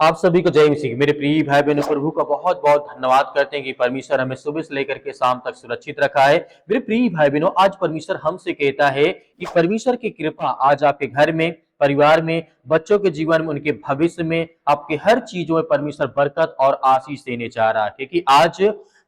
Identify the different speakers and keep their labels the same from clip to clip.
Speaker 1: आप सभी को जय मसीह। मेरे प्रिय भाई बहनों, प्रभु का बहुत बहुत धन्यवाद करते हैं कि परमेश्वर हमें सुबह से लेकर के शाम तक सुरक्षित रखा है। मेरे प्रिय भाई बहनों, आज परमेश्वर हमसे कहता है कि परमेश्वर की कृपा आज आपके घर में, परिवार में, बच्चों के जीवन में, उनके भविष्य में, आपके हर चीजों में परमेश्वर बरकत और आशीष देने जा रहा है। क्योंकि आज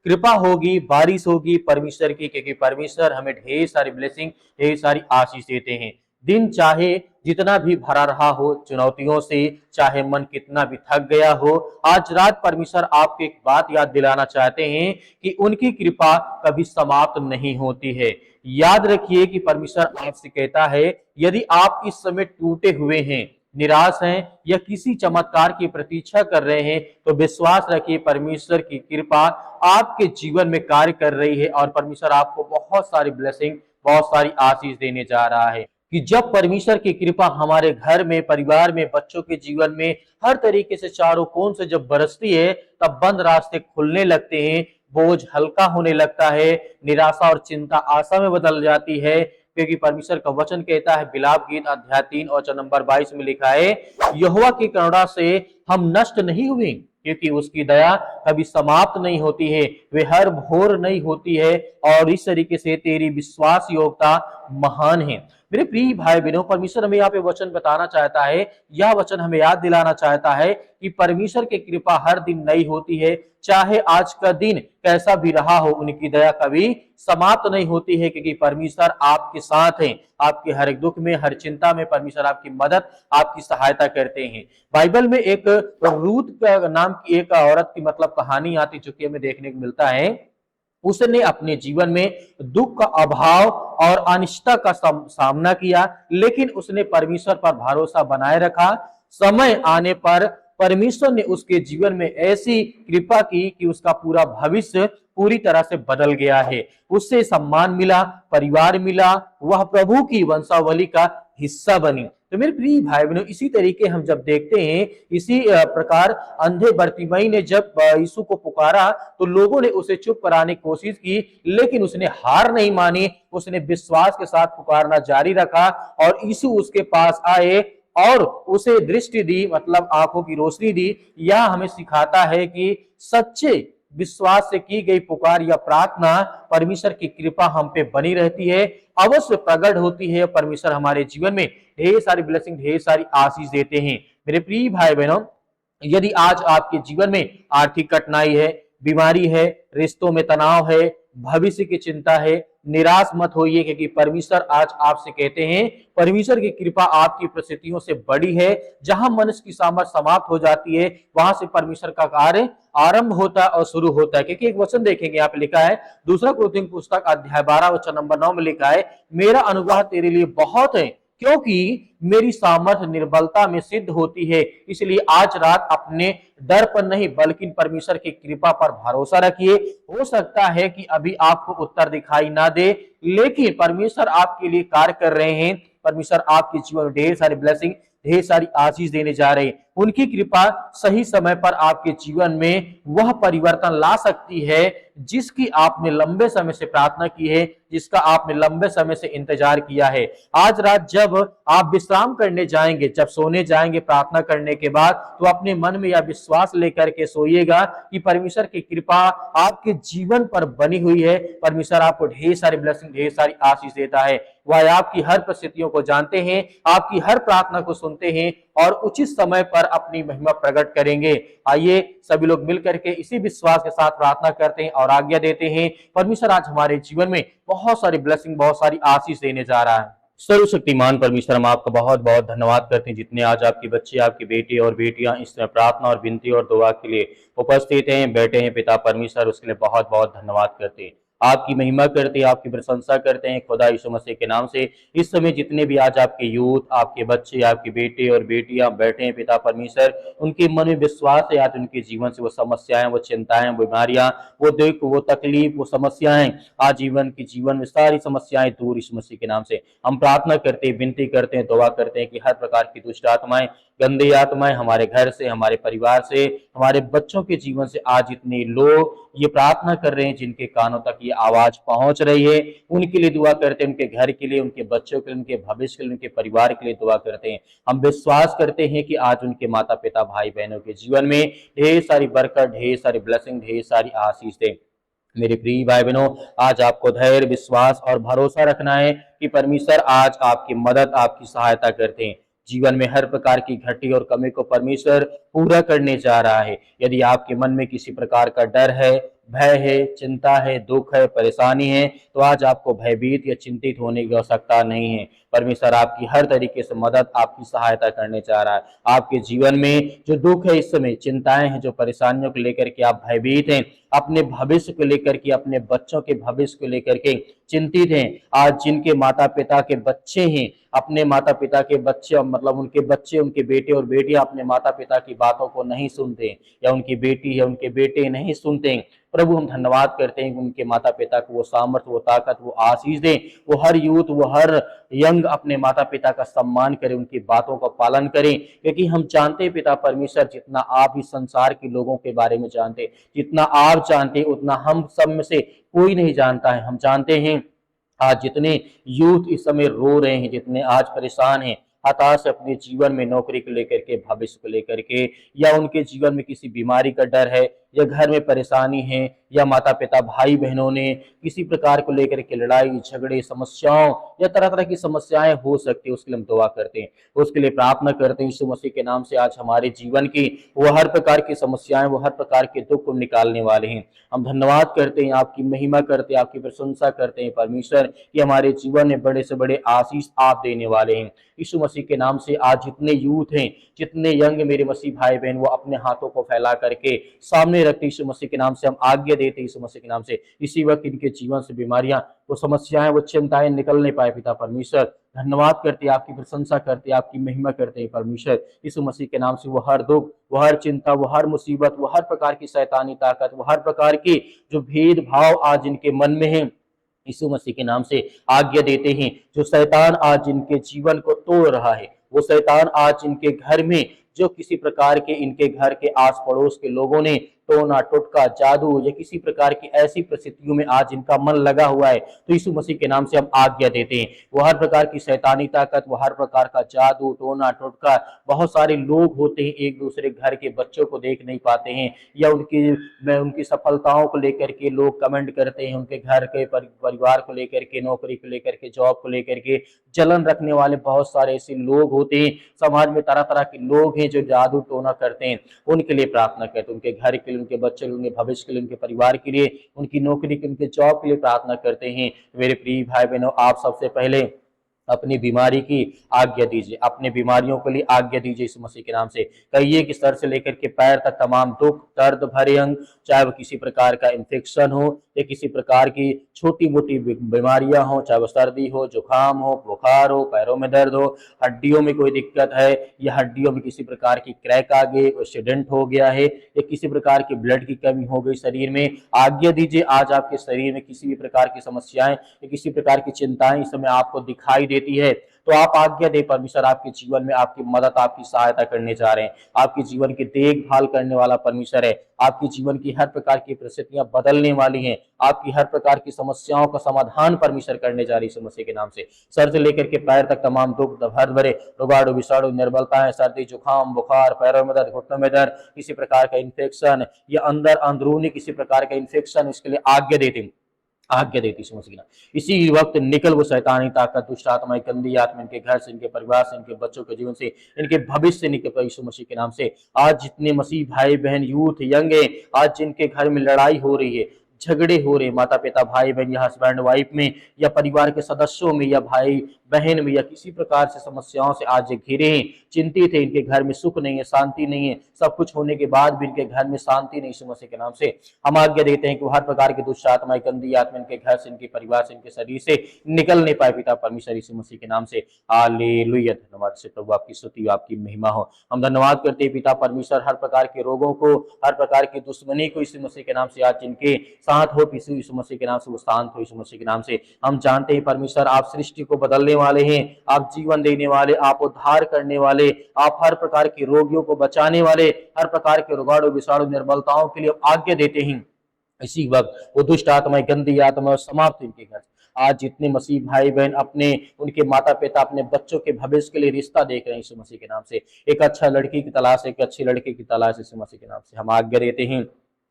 Speaker 1: कृपा होगी, बारिश होगी परमेश्वर की, क्योंकि परमेश्वर हमें ढेर सारी ब्लेसिंग, ढेर सारी आशीष देते हैं। दिन चाहे जितना भी भरा रहा हो चुनौतियों से, चाहे मन कितना भी थक गया हो, आज रात परमेश्वर आपको एक बात याद दिलाना चाहते हैं कि उनकी कृपा कभी समाप्त नहीं होती है। याद रखिए कि परमेश्वर आपसे कहता है, यदि आप इस समय टूटे हुए हैं, निराश हैं या किसी चमत्कार की प्रतीक्षा कर रहे हैं, तो विश्वास रखिए परमेश्वर की कृपा आपके जीवन में कार्य कर रही है और परमेश्वर आपको बहुत सारी ब्लेसिंग, बहुत सारी आशीष देने जा रहा है। कि जब परमेश्वर की कृपा हमारे घर में, परिवार में, बच्चों के जीवन में हर तरीके से चारों कोण से जब बरसती है, तब बंद रास्ते खुलने लगते हैं, बोझ हल्का होने लगता है, निराशा और चिंता आशा में बदल जाती है। क्योंकि परमेश्वर का वचन कहता है, बिलाप गीत अध्याय 3 और नंबर 22 में लिखा है, यहोवा की करुणा से हम नष्ट नहीं हुए, क्योंकि उसकी दया कभी समाप्त नहीं होती है, वे हर भोर नहीं होती है, और इस तरीके से तेरी विश्वास योग्यता महान है। मेरे प्रिय भाई बहनों, परमेश्वर हमें यहाँ पे वचन बताना चाहता है, यह वचन हमें याद दिलाना चाहता है कि परमेश्वर की कृपा हर दिन नई होती है। चाहे आज का दिन कैसा भी रहा हो, उनकी दया कभी समाप्त नहीं होती है, क्योंकि परमेश्वर आपके साथ है। आपके हर एक दुख में, हर चिंता में परमेश्वर आपकी मदद, आपकी सहायता करते हैं। बाइबल में एक रूत का नाम की एक औरत की मतलब कहानी आती चुकी हमें देखने को मिलता है। उसने अपने जीवन में दुख का अभाव और अनिश्चितता का सामना किया, लेकिन उसने परमेश्वर पर भरोसा बनाए रखा। समय आने पर परमेश्वर ने उसके जीवन में ऐसी कृपा की कि उसका पूरा भविष्य पूरी तरह से बदल गया है। उससे सम्मान मिला, परिवार मिला, वह प्रभु की वंशावली का हिस्सा बनी। तो मेरे प्रिय भाई बहनों, इसी तरीके हम जब देखते हैं, इसी प्रकार अंधे बरतिमाई ने जब यीशु को पुकारा, तो लोगों ने उसे चुप कराने की कोशिश की, लेकिन उसने हार नहीं मानी। उसने विश्वास के साथ पुकारना जारी रखा और यीशु उसके पास आए और उसे दृष्टि दी, मतलब आंखों की रोशनी दी। यह हमें सिखाता है कि सच्चे विश्वास से की गई पुकार या प्रार्थना, परमेश्वर की कृपा हम पे बनी रहती है, अवश्य प्रकट होती है। परमेश्वर हमारे जीवन में ढेर सारी ब्लेसिंग, ढेर सारी आशीष देते हैं। मेरे प्रिय भाई बहनों, यदि आज आपके जीवन में आर्थिक कठिनाई है, बीमारी है, रिश्तों में तनाव है, भविष्य की चिंता है, निराश मत होइए, क्योंकि परमेश्वर आज आपसे कहते हैं, परमेश्वर की कृपा आपकी परिस्थितियों से बड़ी है। जहां मनुष्य की सामर्थ्य समाप्त हो जाती है, वहां से परमेश्वर का कार्य आरंभ होता है और शुरू होता है। क्योंकि एक वचन देखेंगे, यहाँ पे लिखा है, दूसरा कुरिन्थियों की पुस्तक अध्याय 12 वचन नंबर 9 में लिखा है, मेरा अनुग्रह तेरे लिए बहुत है, क्योंकि मेरी सामर्थ्य निर्बलता में सिद्ध होती है। इसलिए आज रात अपने डर पर नहीं, बल्कि परमेश्वर की कृपा पर भरोसा रखिए। हो सकता है कि अभी आपको उत्तर दिखाई ना दे, लेकिन परमेश्वर आपके लिए कार्य कर रहे हैं। परमेश्वर आपके जीवन में ढेर सारी ब्लेसिंग, ढेर सारी आशीष देने जा रहे हैं। उनकी कृपा सही समय पर आपके जीवन में वह परिवर्तन ला सकती है जिसकी आपने लंबे समय से प्रार्थना की है, जिसका आपने लंबे समय से इंतजार किया है। आज रात जब आप विश्राम करने जाएंगे, जब सोने जाएंगे प्रार्थना करने के बाद, तो अपने मन में यह विश्वास लेकर के सोइएगा कि परमेश्वर की कृपा आपके जीवन पर बनी हुई है। परमेश्वर आपको ढेर सारी ब्लेसिंग, ढेर सारी आशीष देता है। वह आपकी हर परिस्थितियों को जानते हैं, आपकी हर प्रार्थना को सुनते हैं और उचित समय पर अपनी महिमा प्रकट करेंगे। आइए सभी लोग मिलकर के इसी विश्वास के साथ प्रार्थना करते हैं और आज्ञा देते हैं। परमेश्वर आज हमारे जीवन में बहुत सारी ब्लेसिंग, बहुत सारी आशीष देने जा रहा है। सर्वशक्तिमान परमेश्वर, हम आपका बहुत बहुत धन्यवाद करते हैं, जितने आज आपके बच्चे, आपके बेटे और बेटियां इस प्रार्थना और विनती और दुआ के लिए उपस्थित हैं, बैठे हैं, पिता परमेश्वर उसके लिए बहुत बहुत धन्यवाद करते हैं। आपकी महिमा करते हैं, आपकी प्रशंसा करते हैं खुदा यीशु मसीह के नाम से। इस समय जितने भी आज आपके यूथ, आपके बच्चे, आपके बेटे और बेटियां बैठे हैं पिता परमेश्वर, उनके मन में विश्वास है आज उनके जीवन से वो समस्याएं, वो चिंताएं, वो बीमारियां, वो दुख, वो तकलीफ, वो समस्याएं, आज जीवन में सारी समस्याएं दूर यीशु मसीह के नाम से हम प्रार्थना करते हैं, विनती करते हैं, दुआ करते हैं कि हर प्रकार की दुष्ट आत्माएं, गंदी आत्माएं हमारे घर से, हमारे परिवार से, हमारे बच्चों के जीवन से आज इतने लोग ये प्रार्थना कर रहे हैं जिनके कानों तक ये आवाज पहुंच रही है, उनके लिए दुआ करते हैं, उनके घर के लिए, उनके बच्चों के लिए, उनके भविष्य के लिए, उनके परिवार के लिए दुआ करते हैं। हम विश्वास करते हैं कि आज उनके माता पिता भाई बहनों के जीवन में ढेर सारी बरकत, ढेर सारी ब्लेसिंग, ढेर सारी आशीष दे। मेरे प्रिय भाई बहनों, आज आपको धैर्य, विश्वास और भरोसा रखना है कि परमेश्वर आज आपकी मदद, आपकी सहायता करते हैं। जीवन में हर प्रकार की घटी और कमी को परमेश्वर पूरा करने जा रहा है। यदि आपके मन में किसी प्रकार का डर है, भय है, चिंता है, दुख है, परेशानी है, तो आज आपको भयभीत या चिंतित होने की आवश्यकता नहीं है। परमेश्वर आपकी हर तरीके से मदद, आपकी सहायता करने जा रहा है। आपके जीवन में जो दुख है, इस समय चिंताएं हैं, जो परेशानियों को लेकर के आप भयभीत हैं, अपने भविष्य को लेकर के, अपने बच्चों के भविष्य को लेकर के चिंतित हैं, आज जिनके माता पिता के बच्चे हैं, अपने माता पिता के बच्चे मतलब उनके बच्चे, उनके बेटे और बेटियां अपने माता पिता की बातों को नहीं सुनते, या उनकी बेटी या उनके बेटे नहीं सुनते, प्रभु हम धन्यवाद करते हैं कि उनके माता पिता को वो सामर्थ्य, वो ताकत, वो आशीष दें, वो हर यूथ, वो हर यंग अपने माता पिता का सम्मान करें, उनकी बातों का पालन करें। क्योंकि हम जानते हैं पिता परमेश्वर, जितना आप इस संसार के लोगों के बारे में जानते, जितना आप जानते, उतना हम सब में से कोई नहीं जानता है। हम जानते हैं आज जितने यूथ इस समय रो रहे हैं, जितने आज परेशान हैं, हताश अपने जीवन में, नौकरी को लेकर के, भविष्य को लेकर के, या उनके जीवन में किसी बीमारी का डर है, या घर में परेशानी है, या माता पिता भाई बहनों ने किसी प्रकार को लेकर के लड़ाई झगड़े, समस्याओं या तरह तरह की समस्याएं हो सकती है, उसके लिए हम दुआ करते हैं, उसके लिए प्रार्थना करते हैं। यीशु मसीह के नाम से आज हमारे जीवन की वो हर प्रकार की समस्याएं, वो हर प्रकार के दुख को निकालने वाले हैं। हम धन्यवाद करते हैं, आपकी महिमा करते हैं, आपकी प्रशंसा करते हैं परमेश्वर, कि हमारे जीवन में बड़े से बड़े आशीष आप देने वाले हैं। यीशु मसीह के नाम से आज जितने यूथ हैं, जितने यंग मेरे मसीह भाई बहन, वो अपने हाथों को फैला करके सामने रखते, यीशु मसीह के नाम से हम आज्ञा देते, यीशु मसीह के नाम से इसी वक्त इनके जीवन से बीमारियां, वो समस्याएं, वो चिंताएं निकल नहीं पाए पिता परमेश्वर। धन्यवाद करते, आपकी प्रशंसा करते, आपकी महिमा करते हैं परमेश्वर। यीशु मसीह के नाम से वो हर दुख, वो हर चिंता, वो हर मुसीबत, वो हर प्रकार की शैतानी ताकत, वो हर प्रकार की जो भेदभाव आज इनके मन में है, यीशु मसीह के नाम से आज्ञा देते हैं। जो शैतान आज इनके जीवन को तोड़ रहा है, वो शैतान आज इनके घर में, जो किसी प्रकार के इनके घर के आस पड़ोस के लोगों ने टोना टोटका, जादू या किसी प्रकार की ऐसी परिस्थितियों में आज इनका मन लगा हुआ है, तो यीशु मसीह के नाम से हम आज्ञा देते हैं। वो हर प्रकार की शैतानी ताकत, वो हर प्रकार का जादू टोना टोटका, बहुत सारे लोग होते हैं एक दूसरे घर के बच्चों को देख नहीं पाते हैं, या उनकी सफलताओं को लेकर के लोग कमेंट करते हैं, उनके घर के परिवार को लेकर के, नौकरी को लेकर के, जॉब को लेकर के जलन रखने वाले बहुत सारे ऐसे लोग होते हैं। समाज में तरह तरह के लोग हैं जो जादू टोना करते हैं, उनके लिए प्रार्थना करते हैं, उनके घर के लिए, उनके बच्चे के लिए, उनके भविष्य के लिए, उनके परिवार के लिए, उनकी नौकरी के, उनके जॉब के लिए प्रार्थना करते हैं। मेरे प्रिय भाई बहनों, आप सबसे पहले अपनी बीमारी की आज्ञा दीजिए, अपने बीमारियों के लिए आज्ञा दीजिए यीशु मसीह के नाम से। कहिए कि सर से लेकर के पैर तक तमाम दुख, दर्द भरे अंग, चाहे वो किसी प्रकार का इन्फेक्शन हो या किसी प्रकार की छोटी मोटी बीमारियां हो, चाहे वो सर्दी हो, जुकाम हो, बुखार हो, पैरों में दर्द हो, हड्डियों में कोई दिक्कत है, या हड्डियों में किसी प्रकार की क्रैक आ गई, एक्सीडेंट हो गया है, या किसी प्रकार की ब्लड की कमी हो गई शरीर में, आज्ञा दीजिए आज आपके शरीर में किसी भी प्रकार की समस्याएं या किसी प्रकार की चिंताएं इस समय आपको दिखाई देती है, तो आप आज्ञा दे, परमेश्वर आपके जीवन में आपकी मदद, आपकी सहायता करने जा रहे हैं। आपके जीवन की देखभाल करने वाला परमेश्वर है। आपके जीवन की हर प्रकार की परिस्थितियां बदलने वाली हैं। आपकी हर प्रकार की समस्याओं का समाधान परमेश्वर करने जा रही है यीशु मसीह के नाम से। सर से लेकर के पैर तक तमाम दुख, दर्द भरे रोगाणु, विषाणु, निर्बलताएं, सर्दी, जुकाम, बुखार, पैरों में दर्द, घुटनों में दर्द, किसी प्रकार का इन्फेक्शन या अंदर अंदरूनी किसी प्रकार का इन्फेक्शन, इसके लिए आज्ञा देती यीशु मसीह के नाम। इसी वक्त निकल वो शैतानी ताकत, दुष्ट आत्माएं, गंदी आत्मा इनके घर से, इनके परिवार से, इनके बच्चों के जीवन से, इनके भविष्य से निकल यीशु मसीह के नाम से। आज जितने मसीह भाई बहन, यूथ, यंग है, आज जिनके घर में लड़ाई हो रही है, झगड़े हो रहे, माता पिता भाई बहन या हस्बैंड वाइफ में, या परिवार के सदस्यों में, या भाई बहन में, या किसी प्रकार से समस्याओं से आज घिरे हैं, चिंतित है, इनके घर में सुख नहीं है, शांति नहीं है, सब कुछ होने के बाद भी इनके घर में शांति नहीं, यीशु मसीह के नाम से हम आज्ञा देते हैं कि वो हर प्रकार की दुष्ट आत्माएं, गंदी आत्मा इनके घर से, इनके परिवार से, इनके शरीर से निकल नहीं पाए पिता परमेश्वर यीशु मसीह के नाम से। हालेलुया, धन्यवाद से प्रभु, आपकी स्तुति, आपकी महिमा हो। हम धन्यवाद करते हैं पिता परमेश्वर, हर प्रकार के रोगों को, हर प्रकार की दुश्मनी को यीशु मसीह के नाम से आज जिनके साथ हो, यीशु मसीह के नाम से वो शांत हो, यीशु मसीह के नाम से। हम जानते हैं परमेश्वर आप सृष्टि को बदलने वाले हैं, आप जीवन देने वाले, आप उद्धार करने वाले, आप हर प्रकार के रोगियों को बचाने वाले, हर प्रकार के रोगाणु, विषाणु, निर्बलताओं के लिए आज्ञा देते हैं इसी वक्त वो दुष्ट आत्माएं, गंदी आत्मा समाप्त इनके घर। आज जितने मसीह भाई बहन अपने, उनके माता पिता अपने बच्चों के भविष्य के लिए रिश्ता देख रहे हैं यीशु मसीह के नाम से, एक अच्छा लड़की की तलाश, एक अच्छी लड़के की तलाश यीशु मसीह के नाम से हम आज्ञा देते हैं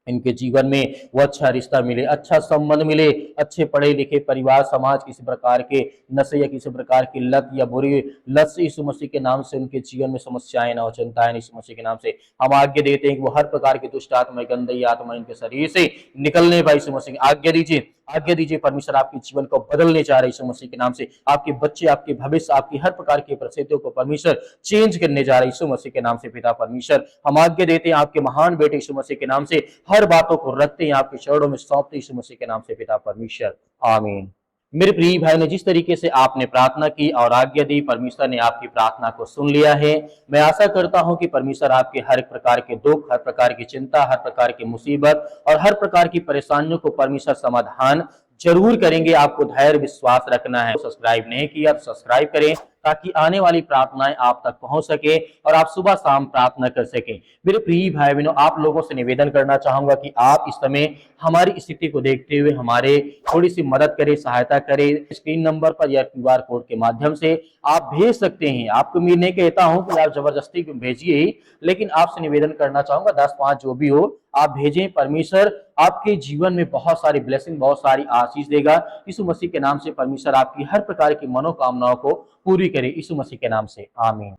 Speaker 1: इनके जीवन में वो अच्छा रिश्ता मिले, अच्छा संबंध मिले, अच्छे पढ़े लिखे परिवार समाज, किसी प्रकार के नशे या किसी प्रकार की लत या बुरी लत से यीशु मसीह के नाम से उनके जीवन में समस्याएं ना हो, चिंताएं यीशु मसीह के नाम से हम आज्ञा देते हैं कि वो हर प्रकार की दुष्ट आत्मा, गंदी आत्मा इनके शरीर से निकलने पाए यीशु मसीह आज्ञा दीजिए। आज्ञा दीजिए परमेश्वर आपके जीवन को बदलने जा रहे यीशु मसीह के नाम से, आपके बच्चे, आपके भविष्य, आपकी हर प्रकार की परिस्थितियों को परमेश्वर चेंज करने जा रहे यीशु मसीह के नाम से। पिता परमेश्वर हम आज्ञा देते हैं आपके महान बेटे यीशु मसीह के नाम से, हर बातों को रखते हैं आपके चरणों में सौंपते यीशु मसीह के नाम से पिता परमेश्वर, आमीन। मेरे प्रिय भाई ने जिस तरीके से आपने प्रार्थना की और आज्ञा दी, परमेश्वर ने आपकी प्रार्थना को सुन लिया है। मैं आशा करता हूं कि परमेश्वर आपके हर प्रकार के दुख, हर प्रकार की चिंता, हर प्रकार की मुसीबत और हर प्रकार की परेशानियों को परमेश्वर समाधान जरूर करेंगे। आपको धैर्य विश्वास रखना है। सब्सक्राइब नहीं किया तो सब्सक्राइब करें ताकि आने वाली प्रार्थनाएं आप तक पहुंच सके और आप सुबह शाम प्रार्थना कर सकें। मेरे प्रिय भाई बहनों, आप लोगों से निवेदन करना चाहूंगा कि आप इस समय हमारी स्थिति को देखते हुए हमारे थोड़ी सी मदद करें, सहायता करें। स्क्रीन नंबर पर या QR कोड के माध्यम से आप भेज सकते हैं। आपको मैं नहीं कहता हूं कि आप जबरदस्ती भेजिए ही, लेकिन आपसे निवेदन करना चाहूंगा 10-5 जो भी हो आप भेजें। परमेश्वर आपके जीवन में बहुत सारी ब्लेसिंग, बहुत सारी आशीष देगा। यीशु मसीह के नाम से परमेश्वर आपकी हर प्रकार की मनोकामनाओं को पूरी करे, यीशु मसीह के नाम से, आमीन।